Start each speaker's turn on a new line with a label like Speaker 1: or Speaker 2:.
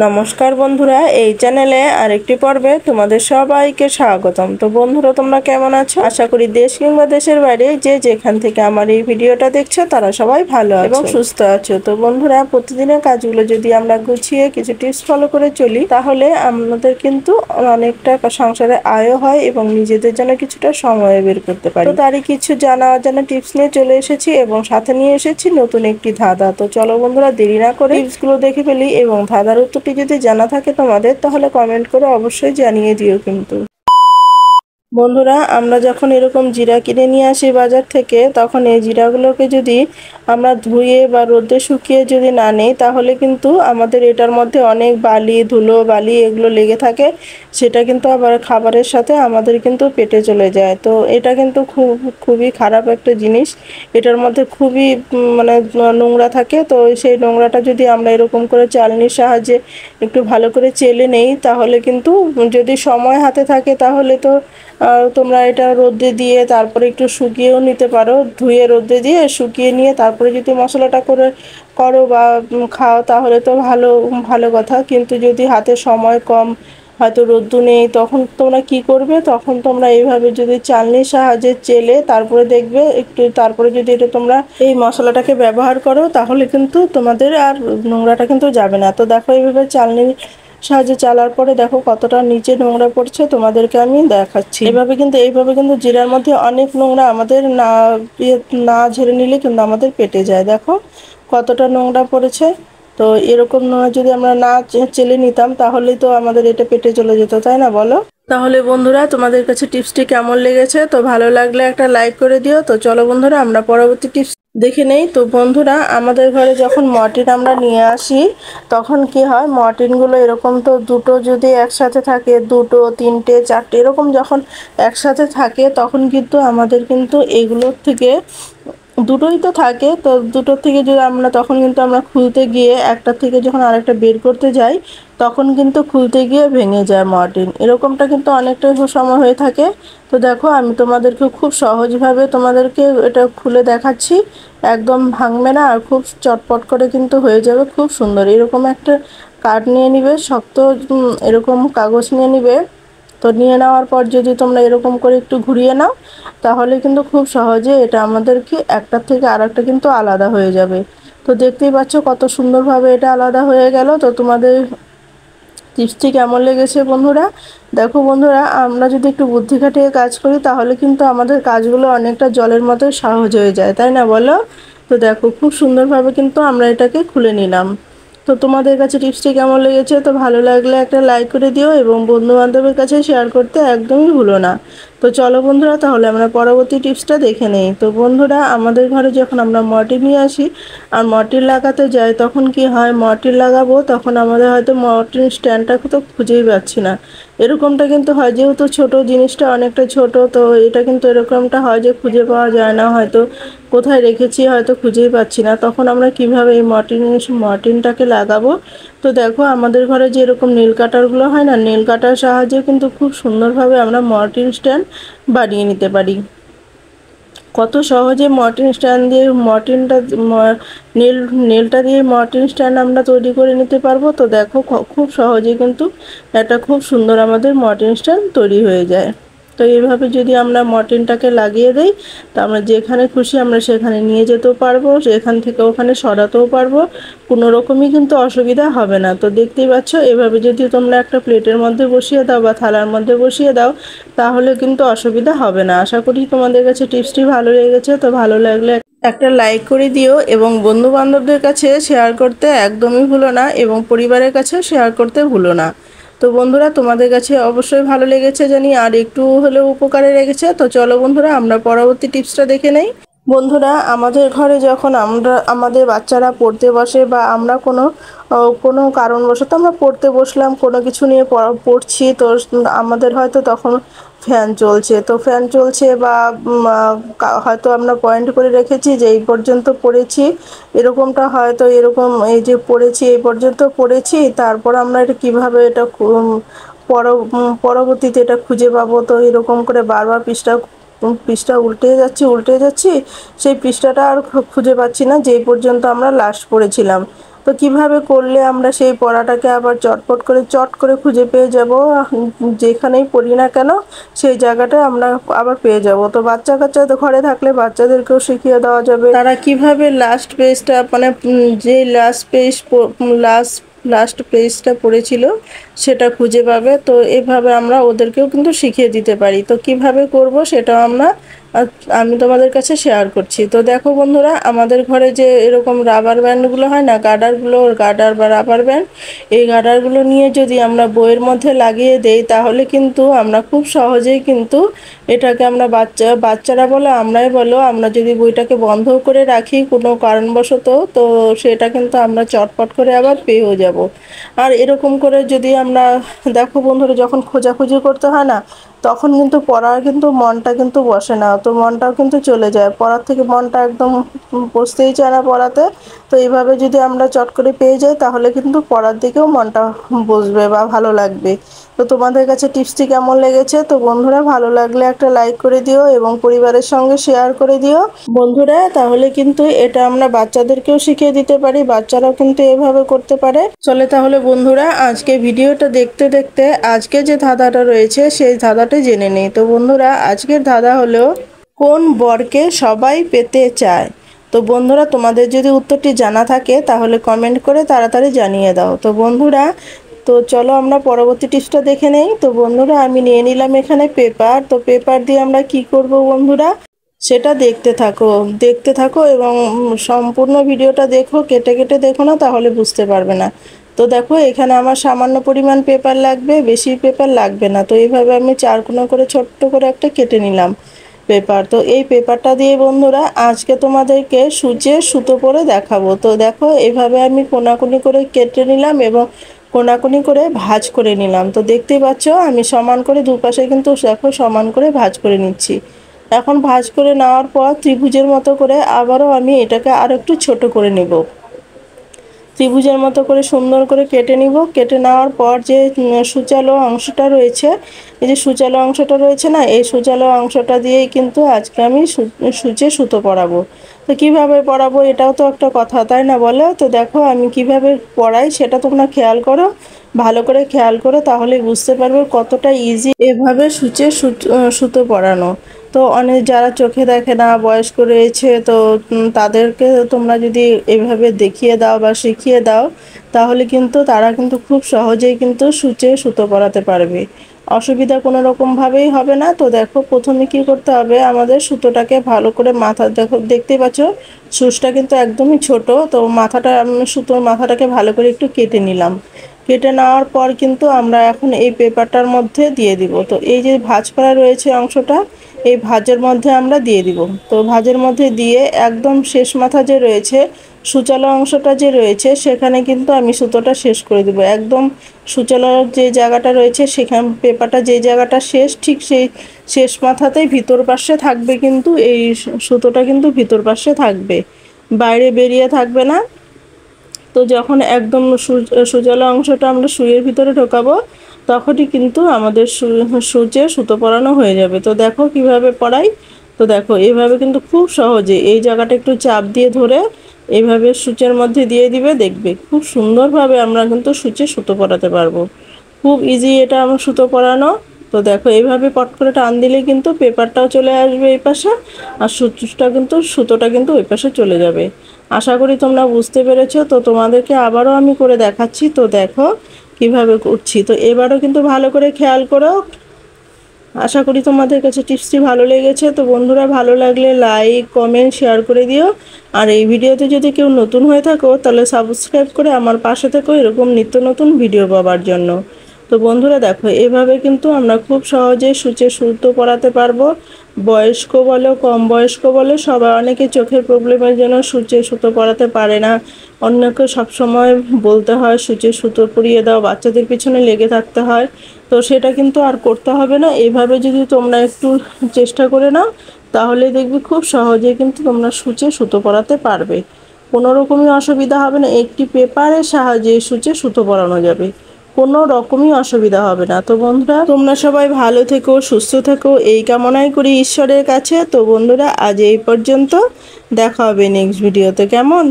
Speaker 1: নমস্কার বন্ধুরা, এই চ্যানেলে আরেকটি পর্বে তোমাদের সবাইকে স্বাগতম। তো বন্ধুরা, তোমরা কেমন আছো? আশা করি দেশ কিংবা দেশের বাইরে যে যেখান থেকে আমার এই ভিডিওটা দেখছো তারা সবাই ভালো আছো এবং সুস্থ আছো। তো বন্ধুরা, প্রতিদিনের কাজগুলো যদি আমরা গুছিয়ে কিছু টিপস ফলো করে চলি তাহলে আমাদের কিন্তু অনেকটা সংসারে আয়ও হয় এবং নিজেদের জন্য কিছুটা সময় বের করতে পারি। তো তারই কিছু জানা অজানা টিপস নিয়ে চলে এসেছি এবং সাথে নিয়ে এসেছি নতুন একটি ধাঁধা। তো চলো বন্ধুরা, দেরি না করে টিপসগুলো দেখে ফেলি এবং ধাঁধার উত্তরটি যদি জানা থাকে তোমাদের তাহলে কমেন্ট করে অবশ্যই জানিয়ে দিও। কিন্তু বন্ধুরা, আমরা যখন এরকম জিরা কিনে নিয়ে আসি বাজার থেকে, তখন এই জিরাগুলোকে যদি আমরা ধুয়ে বা রোদে শুকিয়ে যদি না নিই তাহলে কিন্তু আমাদের এটার মধ্যে অনেক বালি, ধুলো বালি এগুলো লেগে থাকে। সেটা কিন্তু আবার খাবারের সাথে আমাদের কিন্তু পেটে চলে যায়। তো এটা কিন্তু খুবই খারাপ একটা জিনিস। এটার মধ্যে খুবই মানে নোংরা থাকে। তো সেই নোংরাটা যদি আমরা এরকম করে চালনির সাহায্যে একটু ভালো করে চেলে নেই তাহলে কিন্তু, যদি সময় হাতে থাকে তাহলে তো তোমরা এটা রোদে দিয়ে তারপরে একটু শুকিয়েও নিতে পারো। ধুয়ে রোদে দিয়ে শুকিয়ে নিয়ে তারপরে যদি মশলাটা করো বা খাও তাহলে তো ভালো ভালো কথা। কিন্তু যদি হাতে সময় কম, হয়তো রোদ্দু নেই, তখন তোমরা কি করবে? তখন তোমরা এইভাবে যদি চালনির সাহায্যে চেলে তারপরে দেখবে একটু, তারপরে যদি এটা তোমরা এই মশলাটাকে ব্যবহার করো তাহলে কিন্তু তোমাদের আর নোংরাটা কিন্তু যাবে না। তো দেখো, এইভাবে চালনির সাহায্যে চালার পরে দেখো কতটা নিচে নোংরা পড়ছে, তোমাদেরকে আমি দেখাচ্ছি। এইভাবে কিন্তু জিরার মধ্যে অনেক নোংরা আমাদের না ঝেড়ে নিলে কিন্তু আমাদের পেটে যায়। দেখো কতটা নোংরা পড়েছে। তো এরকম নোংরা যদি আমরা না চেলে নিতাম তাহলেই তো আমাদের এটা পেটে চলে যেত, তাই না বলো? তাহলে বন্ধুরা, তোমাদের কাছে টিপসটি কেমন লেগেছে? তো ভালো লাগলে একটা লাইক করে দিও। তো চলো বন্ধুরা, আমরা পরবর্তী টিপস দেখে নেই। তো বন্ধুরা, আমাদের ঘরে যখন মর্টিন আমরা নিয়ে আসি তখন কি হয়, মর্টিনগুলো এরকম তো দুটো যদি একসাথে থাকে, দুটো তিনটে চারটে এরকম যখন একসাথে থাকে তখন কিন্তু আমাদের কিন্তু এগুলোর থেকে দুটোই তো থাকে। তো দুটোর থেকে যদি আমরা তখন কিন্তু আমরা খুলতে গিয়ে একটার থেকে যখন আরেকটা বের করতে যাই তখন কিন্তু খুলতে গিয়ে ভেঙে যায় মর্টিন। এরকমটা কিন্তু অনেকটাই সময় হয়ে থাকে। তো দেখো, আমি তোমাদেরকে খুব সহজভাবে তোমাদেরকে এটা খুলে দেখাচ্ছি। একদম ভাঙবে না আর খুব চটপট করে কিন্তু হয়ে যাবে, খুব সুন্দর। এরকম একটা কাঠ নিয়ে নিবে, শক্ত এরকম কাগজ নিয়ে নিবে। তো নিয়ে নেওয়ার পর যদি তোমরা এরকম করে একটু ঘুরিয়ে নাও তাহলে কিন্তু খুব সহজে এটা আমাদেরকে একটার থেকে আরেকটা কিন্তু আলাদা হয়ে যাবে। তো দেখতেই পাচ্ছ কত সুন্দরভাবে এটা আলাদা হয়ে গেল। তো তোমাদের টিপসটি কেমন লেগেছে বন্ধুরা? দেখো বন্ধুরা, আমরা যদি একটু বুদ্ধি খাটিয়ে কাজ করি তাহলে কিন্তু আমাদের কাজগুলো অনেকটা জলের মতো সহজ হয়ে যায়, তাই না বলো? তো দেখো, খুব সুন্দরভাবে কিন্তু আমরা এটাকে খুলে নিলাম। তো তোমাদের কাছে টিপসটি কেমন লেগেছে? তো ভালো লাগলে একটা লাইক করে দিও এবং বন্ধু বান্ধবের কাছে শেয়ার করতে একদমই ভুলো না। তো চলো বন্ধুরা, তাহলে আমরা পরবর্তী টিপসটা দেখে নেই। তো বন্ধুরা, আমাদের ঘরে যখন আমরা মর্টিন নিয়ে আসি আর মর্টিন লাগাতে যাই তখন কি হয়, মর্টিন লাগাবো তখন আমাদের হয়তো মর্টিন স্ট্যান্ডটা তো খুঁজেই পাচ্ছি না। এরকমটা কিন্তু হয়, যেহেতু ছোট জিনিসটা অনেকটা ছোট, তো এটা কিন্তু এরকমটা হয় যে খুঁজে পাওয়া যায় না, হয়তো কোথায় রেখেছি হয়তো খুঁজেই পাচ্ছি না। তখন আমরা কিভাবে এই মর্টিনটাকে লাগাবো? তো দেখো, আমাদের ঘরে যে এরকম নীল কাটারগুলো হয় না, নীল কাটার সাহায্যে কিন্তু খুব সুন্দরভাবে আমরা মর্টিন স্ট্যান্ড বানিয়ে নিতে পারি। কত সহজে মর্টিন স্ট্যান্ড দিয়ে নেলটা দিয়ে মর্টিন স্ট্যান্ড আমরা তৈরি করে নিতে পারবো। তো দেখো, খুব সহজে কিন্তু একটা খুব সুন্দর আমাদের মর্টিন স্ট্যান্ড তৈরি হয়ে যায়। তো এইভাবে যদি আমরা মর্টিনটাকে লাগিয়ে দেই তো আমরা যেখানে খুশি আমরা সেখানে নিয়ে যেতেও পারবো, সেখান থেকে ওখানে সরাতেও পারবো, কোনো রকমই কিন্তু অসুবিধা হবে না। তো দেখতেই পাচ্ছ, এভাবে যদি তোমরা একটা প্লেটের মধ্যে বসিয়ে দাও বা থালার মধ্যে বসিয়ে দাও তাহলে কিন্তু অসুবিধা হবে না। আশা করি তোমাদের কাছে টিপসটি ভালো লেগেছে। তো ভালো লাগলে একটা লাইক করে দিও এবং বন্ধু বান্ধবদের কাছে শেয়ার করতে একদমই ভুলো না এবং পরিবারের কাছে শেয়ার করতে ভুলো না। তো বন্ধুরা, তোমাদের কাছে অবশ্যই ভালো লেগেছে জানি আর একটু হলেও উপকারে লেগেছে। তো চলো বন্ধুরা, আমরা পরবর্তী টিপসটা দেখে নেই। বন্ধুরা, আমাদের ঘরে যখন আমাদের বাচ্চারা পড়তে বসে বা আমরা কোনো কারণবশত আমরা পড়তে বসলাম, কোনো কিছু নিয়ে পড়ছি, তো আমাদের হয়তো তখন ফ্যান চলছে, তো ফ্যান চলছে বা হয়তো আমরা পয়েন্ট করে রেখেছি যে এই পর্যন্ত পড়েছি, এরকমটা হয়তো এরকম এই যে পড়েছি এই পর্যন্ত পড়েছি, তারপর আমরা এটা কীভাবে এটা পরবর্তীতে এটা খুঁজে পাবো? তো এরকম করে বারবার পৃষ্ঠা উল্টে যাচ্ছি, সেই পৃষ্ঠাটা আর খুঁজে পাচ্ছি না যেই পর্যন্ত আমরা লাস্ট পড়েছিলাম। তো তো কিভাবে করলে আমরা সেই পড়াটাকে আবার চট করে খুঁজে পেয়ে যাব, যেখানেই পড়ি না কেন সেই জায়গাটা আমরা আবার পেয়ে যাব। তো বাচ্চা কাচ্চা ঘরে থাকলে বাচ্চাদেরকেও শিখিয়ে দেওয়া যাবে তারা কিভাবে লাস্ট পেজটা মানে যে লাস্ট পেজটা পড়েছিল সেটা খুঁজে পাবে। তো এভাবে আমরা ওদেরকেও কিন্তু শিখিয়ে দিতে পারি। তো কিভাবে করব সেটাও আমি তোমাদের কাছে শেয়ার করছি। তো দেখো বন্ধুরা, আমাদের ঘরে যে এরকম রাবার ব্যান্ডগুলো হয় না, গার্ডার বা রাবার ব্যান্ড, এই গার্ডারগুলো নিয়ে যদি আমরা বইয়ের মধ্যে লাগিয়ে দেই তাহলে কিন্তু আমরা খুব সহজেই কিন্তু এটাকে আমরা বাচ্চারা বলো আমরাই বলো, আমরা যদি বইটাকে বন্ধ করে রাখি কোনো কারণবশত, তো সেটা কিন্তু আমরা চটপট করে আবার পেয়েও যাব। আর এরকম করে যদি আমরা দেখো বন্ধুরা, যখন খোঁজাখুঁজি করতে হয় না তখন কিন্তু পড়ার কিন্তু মনটা কিন্তু বসে না, তো মনটাও কিন্তু চলে যায় পড়ার থেকে, মনটা একদম বসতেই চায় না পড়াতে। তো এইভাবে যদি আমরা চট করে পেয়ে যাই তাহলে কিন্তু পড়ার দিকেও মনটা বসবে বা ভালো লাগবে। তো তোমাদের কাছে টিপসটি কেমন লেগেছে? তো বন্ধুরা, ভালো লাগলে একটা লাইক করে দিও এবং পরিবারের সঙ্গে শেয়ার করে দিও বন্ধুরা। তাহলে কিন্তু এটা আমরা বাচ্চাদেরকেও শিখিয়ে দিতে পারি, বাচ্চারাও কিন্তু এভাবে করতে পারে। চলে তাহলে বন্ধুরা, আজকে ভিডিওটা দেখতে দেখতে আজকে যে ধাঁধাটা রয়েছে সেই ধাঁধাটা জেনে নেই। তো বন্ধুরা, আজকের ধাঁধা হলো কোন বরকে সবাই পেতে চায়। তো বন্ধুরা, তোমাদের যদি উত্তরটি জানা থাকে তাহলে কমেন্ট করে তাড়াতাড়ি জানিয়ে দাও। তো বন্ধুরা, তো চলো আমরা পরবর্তী টিপসটা দেখে নেই। তো বন্ধুরা, আমি নিয়ে নিলাম এখানে পেপার। তো পেপার দিয়ে আমরা কি করব বন্ধুরা সেটা দেখতে থাকো এবং সম্পূর্ণ ভিডিওটা দেখো, কেটে কেটে দেখো না, তাহলে বুঝতে পারবে না। তো দেখো, এখানে আমার সামান্য পরিমাণ পেপার লাগবে, বেশি পেপার লাগবে না। তো এইভাবে আমি 4 কোণা করে ছোট্ট করে একটা কেটে নিলাম পেপার। তো এই পেপারটা দিয়ে বন্ধুরা আজকে তোমাদেরকে সূচে সুতো পরে দেখাবো। তো দেখো, এইভাবে আমি কোনাকুনি করে কেটে নিলাম এবং কোনাকুনি করে ভাঁজ করে নিলাম। তো দেখতেই পাচ্ছ আমি সমান করে দুপাশে কিন্তু দেখো সমান করে ভাঁজ করে নিচ্ছি। এখন ভাঁজ করে নেওয়ার পর ত্রিভুজের মতো করে আবারও আমি এটাকে আর একটু ছোট করে নেব। ত্রিভুজের মতো করে সুন্দর করে কেটে নিব। কেটে নেওয়ার পর যে সূচালো অংশটা রয়েছে, এই যে সূচালো অংশটা রয়েছে না, এই সূচালো অংশটা দিয়েই কিন্তু আজকে আমি সূচে সুতো পরাবো। তো কিভাবে পরাবো এটাও তো একটা কথা, তাই না বলো? তো দেখো আমি কিভাবে পরাই সেটা তোমরা খেয়াল করো, ভালো করে খেয়াল করো, তাহলে বুঝতে পারবে কতটা ইজি এভাবে সূচে সুতো পরানো। তো অনেক যারা চোখে দেখে না, বয়স্ক রয়েছে, তো তাদেরকে তোমরা যদি এভাবে দেখিয়ে দাও বা শিখিয়ে দাও তাহলে কিন্তু তারা কিন্তু খুব সহজেই কিন্তু সূচে সুতো পরাতে পারবে, অসুবিধা কোনো রকমভাবেই হবে না। তো দেখো, প্রথমে কি করতে হবে, আমাদের সুতোটাকে ভালো করে দেখতেই পাচ্ছ সুচটা কিন্তু একদমই ছোট। তো সুতোর মাথাটাকে ভালো করে একটু কেটে নিলাম। কেটে নেওয়ার পর কিন্তু আমরা এখন এই পেপারটার মধ্যে দিয়ে দিব। তো এই যে ভাঁজ করা রয়েছে অংশটা, এই ভাঁজের মধ্যে আমরা দিয়ে দিব। তো ভাঁজের মধ্যে দিয়ে একদম শেষ মাথা যে রয়েছে, সূচালো অংশটা যে রয়েছে, সেখানে কিন্তু আমি সুতোটা শেষ করে দিব। একদম সূচালোর যে জায়গাটা রয়েছে সেখানে পেপারটা যে জায়গাটা শেষ, ঠিক সেই শেষ মাথাতেই ভিতর পাশে থাকবে, কিন্তু এই সুতোটা কিন্তু ভিতর পাশে থাকবে, বাইরে বেরিয়ে থাকবে না। তো যখন একদম সূচালো অংশটা আমরা সুইয়ের ভিতরে ঢোকাবো তখনই কিন্তু আমাদের সূচে সুতো পরানো হয়ে যাবে। তো দেখো কিভাবে পরাই। তো দেখো, এইভাবে কিন্তু খুব সহজে এই জায়গাটা একটু চাপ দিয়ে ধরে এইভাবে সূচের মধ্যে দিয়ে দিবে, দেখবে খুব সুন্দরভাবে আমরা কিন্তু সূচে সুতো পরাতে পারবো। খুব ইজি এটা আমার সুতো পরানো। তো দেখো, এইভাবে পট করে টান দিলে কিন্তু পেপারটাও চলে আসবে এই পাশে, আর সুতোটা কিন্তু ওই পাশে চলে যাবে। আশা করি তোমরা বুঝতে পেরেছো। তো তোমাদেরকে আবারও আমি করে দেখাচ্ছি। তো দেখো কিভাবে করছি। তো এবারও কিন্তু ভালো করে খেয়াল করো। আশা করি তোমাদের কাছে টিপসটি ভালো লেগেছে। তো বন্ধুরা, ভালো লাগলে লাইক, কমেন্ট, শেয়ার করে দিও। আর এই ভিডিওতে যদি কেউ নতুন হয়ে থাকো তাহলে সাবস্ক্রাইব করে আমার পাশে থেকো এরকম নিত্য নতুন ভিডিও পাওয়ার জন্য। তো বন্ধুরা দেখো, এভাবে কিন্তু আমরা খুব সহজে সূচে সুতো পরাতে পারবো। বয়স্ক বলো, কম বয়স্ক বলো, সবাই, অনেকে চোখের প্রবলেমের জন্য সূচে সুতো পরাতে পারে না, অন্যকে সবসময় বলতে হয় সূচে সুতো পরিয়ে দাও, বাচ্চাদের পিছনে লেগে থাকতে হয়। তো সেটা কিন্তু আর করতে হবে না। এইভাবে যদি তোমরা একটু চেষ্টা করে নাও তাহলে দেখবে খুব সহজে কিন্তু তোমরা সূচে সুতো পরাতে পারবে, কোনো রকমই অসুবিধা হবে না। একটি পেপারের সাহায্যে সূচে সুতো পরানো যাবে, কোনো রকমই অসুবিধা হবে না। তো বন্ধুরা, তোমরা সবাই ভালো থেকো, সুস্থ থেকো, এই কামনাই করি ঈশ্বরের কাছে। তো বন্ধুরা, আজ এই পর্যন্ত, দেখা হবে নেক্সট ভিডিওতে, কেমন?